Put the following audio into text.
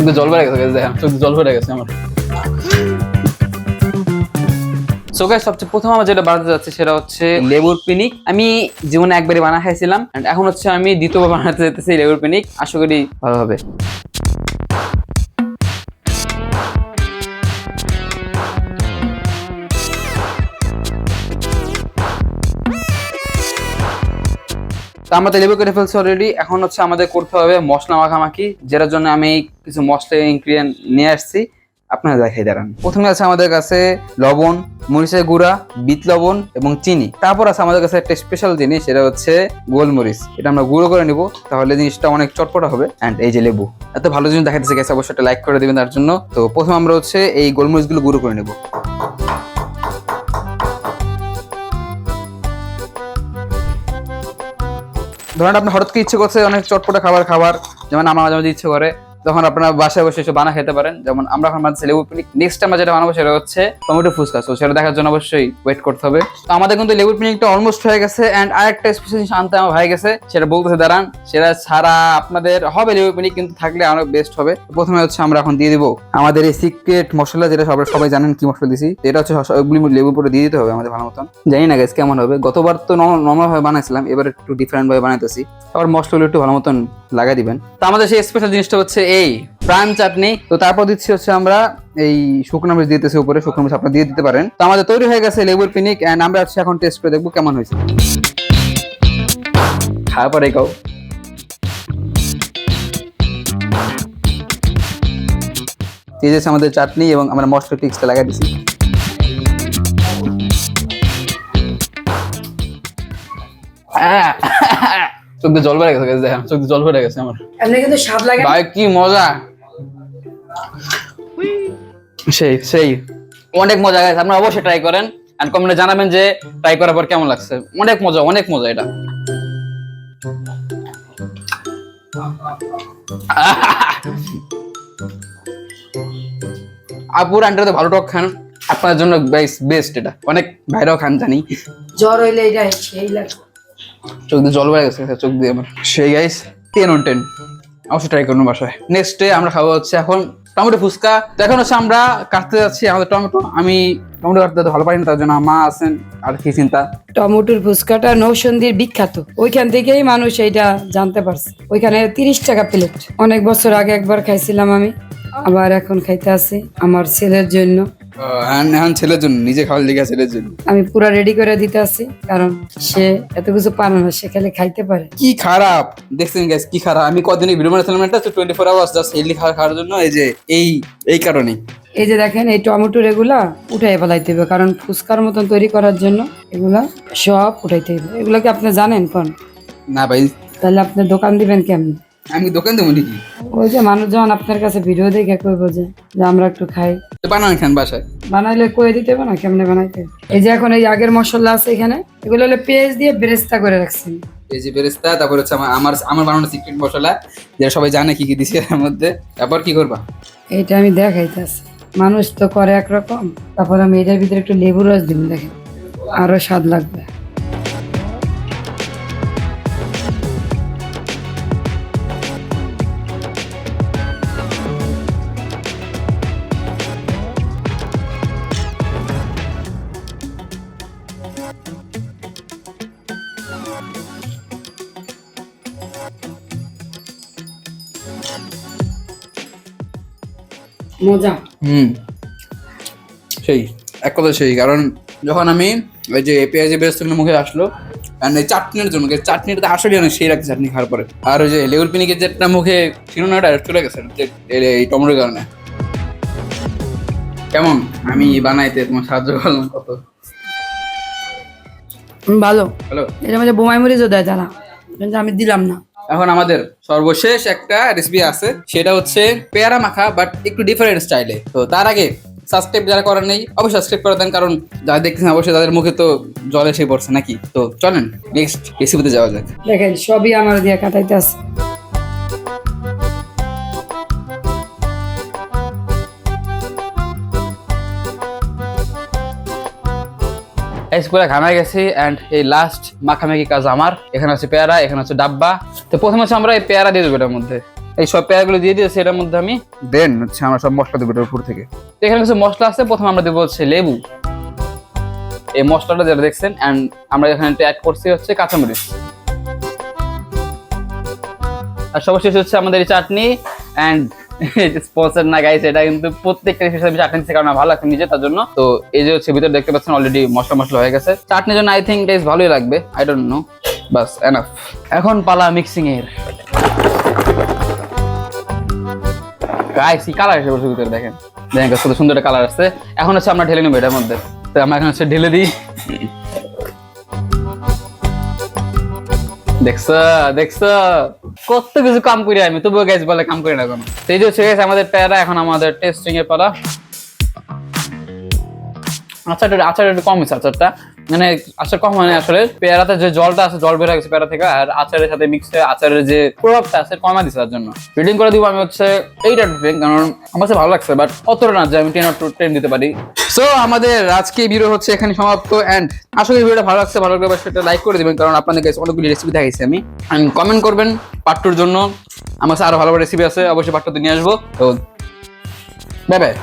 চোখে জল বেড়ে গেছে, দেখেন চোখে জল বেড়ে গেছে আমার। সো গাইস, সবচেয়ে প্রথম আমার যেটা বানাতে যাচ্ছে সেটা হচ্ছে লেবুর পিনিক। আমি জীবনে একবারই বানা খাইছিলাম, এখন হচ্ছে আমি দ্বিতীয়বার বানাতে যেতেছি লেবুর পিনিক। আশা করি ভালো হবে। তো আমরা তো লেবু কেটে ফেলছি অলরেডি। এখন হচ্ছে আমাদের করতে হবে মশলা মাখামাখি, যেটার জন্য আমি কিছু মশলা ইনগ্রিডিয়েন্ট নিয়ে আসছি, আপনারা দেখাই দাঁড়ান। প্রথমে আছে আমাদের কাছে লবণ, মরিচের গুঁড়া, বিট লবণ এবং চিনি। তারপর আছে আমাদের কাছে একটা স্পেশাল জিনিস, সেটা হচ্ছে গোলমরিচ। এটা আমরা গুঁড়ো করে নিব, তাহলে জিনিসটা অনেক চটপটা হবে। অ্যান্ড এই যে লেবু, এত ভালো জিনিস দেখাইতেছে গেছে, অবশ্যই একটা লাইক করে দিবেন তার জন্য। তো প্রথমে আমরা হচ্ছে এই গোলমরিচগুলো গুঁড়ো করে নেব। ধরেন আপনার হঠাৎ কি ইচ্ছে করছে অনেক চটপটা খাবার, যেমন আমার মাঝে মাঝে ইচ্ছে করে, তখন আপনারা বাসায় বসে এসে বানা খেতে পারেন। যেমন আমরা এখন বানাচ্ছি লেবু পিনিক। নেক্সট আমরা যেটা বানাবো সেটা হচ্ছে টমেটো ফুচকা। তো সেটা দেখার জন্য অবশ্যই ওয়েট করতে হবে। তো আমাদের কিন্তু লেবু পিনিকটা অলমোস্ট হয়ে গেছে। এন্ড আরেকটা স্পেশাল জিনিস আনতে আমার ভাই গেছে, সেটা বলতেছে দাঁড়ান। সেটা ছাড়া আপনাদের হবে লেবু পিনিক, কিন্তু থাকলে আরো বেস্ট হবে। প্রথমে হচ্ছে আমরা এখন দিয়ে দিব আমাদের এই সিক্রেট মশলা, যেটা সবাই জানেন কি মশলা দিছি। এটা হচ্ছে সবগুলি লেবু পুরো দিয়ে দিতে হবে আমাদের ভালো মতন। জানি না গাইস কেমন হবে, গতবার তো নর্মাল ভাবে বানাইছিলাম, এবার একটু ডিফারেন্ট ভাবে বানাইতেছি। আবার মশলাগুলো একটু ভালো মতন লাগাই দিবেন। তো আমাদের সেই স্পেশাল জিনিসটা হচ্ছে এই প্রাণ চাটনি। তো তারপর দিচ্ছি হচ্ছে আমরা এই শুকনো মরিচ দিতেছি উপরে, শুকনো মরিচ আপনারা দিয়ে দিতে পারেন। তো আমাদের তৈরি হয়ে গেছে লেবুর পিনিক। এন্ড আমরা হচ্ছে এখন টেস্ট করে দেখবো কেমন হয়েছে। খাওয়ার পরে খাও। এই যে আমাদের চাটনি এবং আমরা মশলা টিক্সটা লাগাই দিচ্ছি। চোখ দিয়ে জল বেড়ে গেছে, দেখেন চোখ দিয়ে জল বেড়ে গেছে আমার। এমনি কিন্তু স্বাদ লাগে ভাই কি মজা, সেই অনেক মজা গেছে। আপনারা অবশ্যই ট্রাই করেন এন্ড কমেন্টে জানাবেন যে ট্রাই করার পর কেমন লাগছে। অনেক মজা এটা। আপুর আন্ডারে ভালো টক খান, আপনাদের জন্য বেস্ট। এটা অনেক ভাইরাও খান জানি। জ্বর হইলে এটা সেই লাগে। চোখ দিয়ে জল বেড়ে গেছে, চোখ দিয়ে আমার। সেই গাইস 10 on 10, অবশ্যই ট্রাই করুন বাসায়। নেক্সট ডে আমরা খাবো হচ্ছে এখন টমেটো ফুচকা। তো এখন হচ্ছে আমরা কাটতে যাচ্ছি আমাদের টমেটো। আমি টমেটো কাটতে ভালো পারি না, তার জন্য মা আছেন, আর কি চিন্তা। টমেটোর ফুচকাটা নৌসন্দির বিখ্যাত, ওইখান থেকেই মানুষ এইটা জানতে পারছে। ওইখানে 30 টাকা প্লেট। অনেক বছর আগে একবার খাইছিলাম আমি, আবার এখন খাইতে আছি আমার ছেলের জন্য। এখন ছেলের জন্য, নিজে খাওয়ার লিখা ছেলের জন্য আমি পুরা রেডি করে দিতে আছি, কারণ সে এত কিছু পারে না, সে খালি খাইতে পারে। কি খারাপ দেখছেন গাইস, কি খারাপ। আমি কদিন ভিডিও বানাইছিলাম একটা 24 আওয়ার্স জাস্ট হেলদি খাওয়ার জন্য। এই যে এই কারণে এই যে দেখেন এই টমেটোর এগুলা উঠাই ফেলাইতে হবে, কারণ ফুচকার মতন তৈরি করার জন্য এগুলা সব উঠাইতে হবে। এগুলা কি আপনি জানেন কোন? না ভাই, তাহলে আপনি দোকান দিবেন কেমন? আমি দোকান দেবো নাকি? ওই যে মানুষ যখন আপনার কাছে ভিডিও দেখে কইব যে আমরা একটু খাই, বানান খান বাসায়, বানাইলে কয়ে দিতে হবে না কেমনে বানাইতে। এই যে এখন এই আগের মশলা আছে এখানে, এগুলো হলো পেঁয়াজ দিয়ে বেরেস্তা করে রাখছি। এই যে বেরেস্তা, তারপর হচ্ছে আমার বানানো সিক্রেট মশলা, যেটা সবাই জানে কি কি দিছি এর মধ্যে। তারপর কি করবা? এইটা আমি দেখাইতেছি। মানুষ তো করে একরকম, তারপর আমি এটার ভিতরে একটু লেবু রস দিব, দেখেন আরো স্বাদ লাগবে। মজা। সেই এক কথা সেই। কারণ যখন আমি ওই যে পেঁয়াজের বেরেস্তা মুখে আসলো, কারণ এই চাটনির জন্য, চাটনিটা আসলে অনেক সেই রাখছে চাটনি খাওয়ার পরে। আর ওই যে লেবুর পিনিকের যেটা মুখে ছিল না, ওটা চলে গেছে এই টমেটোর কারণে। কেমন আমি বানাইতে তোমার সাহায্য করলাম কত ভালো হ্যালো। এটার মধ্যে বোমাই মরিচও দেয় তারা, কিন্তু আমি দিলাম না। এখন আমাদের সর্বশেষ একটা রেসিপি আছে, সেটা হচ্ছে পেয়ারা মাখা, বাট একটু ডিফারেন্ট স্টাইলে। তো তার আগে সাবস্ক্রাইব যারা করেন নেই অবশ্যই সাবস্ক্রাইব করে দেন, কারণ যারা দেখতেছেন অবশ্যই তাদের মুখে তো জল এসে পড়ছে নাকি। তো চলেন নেক্সট রেসিপিতে যাওয়া যাক। দেখেন সবই আমার দিয়ে কাটাইতে আছে। পুরো ঘামে গেছি এন্ড এই লাস্ট মাখামাখি কাজ আমার। এখানে হচ্ছে পেয়ারা, এখানে হচ্ছে ডাব্বা। তো প্রথমে হচ্ছে আমরা এই পেয়ারা দিয়ে দেবো এটার মধ্যে। এই সব পেয়ারাগুলো দিয়ে দিয়েছি এটার মধ্যে আমি। দেন হচ্ছে আমরা সব মশলা দেবো এটার উপর থেকে। তো এখানে কিছু মশলা আছে, প্রথমে আমরা দেবো হচ্ছে লেবু, এই মশলাটা যেটা দেখছেন, এন্ড আমরা এখানে অ্যাড করছি হচ্ছে কাঁচামরিচ, আর সর্বশেষ হচ্ছে আমাদের এই চাটনি। এন্ড স্পন্সর না গাইস, এটা কিন্তু প্রত্যেকটা রেসিপি চাটনি থেকে কারণ ভালো লাগছে নিজে, তার জন্য। তো এই যে হচ্ছে ভিতরে দেখতে পাচ্ছেন অলরেডি মশলা হয়ে গেছে। চাটনির জন্য আই থিঙ্ক টেস্ট ভালোই লাগবে, I don't know, bus enough. এখন পালা মিক্সিং এর। গাইস কি কালার এসে বসে ভিতরে দেখেন, দেখেন কত সুন্দর একটা কালার আসছে। এখন হচ্ছে আমরা ঢেলে নেবো এটার মধ্যে। তো আমরা এখন হচ্ছে ঢেলে দিই। দেখছো কত কিছু কাম করি আমি, তবুও গাইস বলে কাম করি না কোনো। এই যে হচ্ছে গাইস আমাদের প্যারা, এখন আমাদের টেস্টিং এর পালা। আচার একটু কম হয়েছে, আচারটা মানে আচার কম মানে আসলে পেয়ারাতে যে জলটা আছে, জল বের হয়ে গেছে পেয়ারা থেকে, আর আচারের সাথে মিক্স হয়ে আচারের যে প্রভাবটা আছে কমা দিচ্ছে, তার জন্য রিডিং করে দিব আমি হচ্ছে 8 out of 10, কারণ আমার কাছে ভালো লাগছে, বাট অতটা না যে আমি 10 out of 10 দিতে পারি। সো আমাদের আজকে ভিডিও হচ্ছে এখানে সমাপ্ত। এন্ড আশা করি ভিডিওটা ভালো লাগছে, ভালো লাগলে সেটা লাইক করে দিবেন, কারণ আপনাদের কাছে অনেকগুলি রেসিপি দেখাইছি আমি। এন্ড কমেন্ট করবেন পার্ট 2 এর জন্য, আমার কাছে আরো ভালো ভালো রেসিপি আছে, অবশ্যই পার্ট 2 নিয়ে আসবো। তো বাই বাই।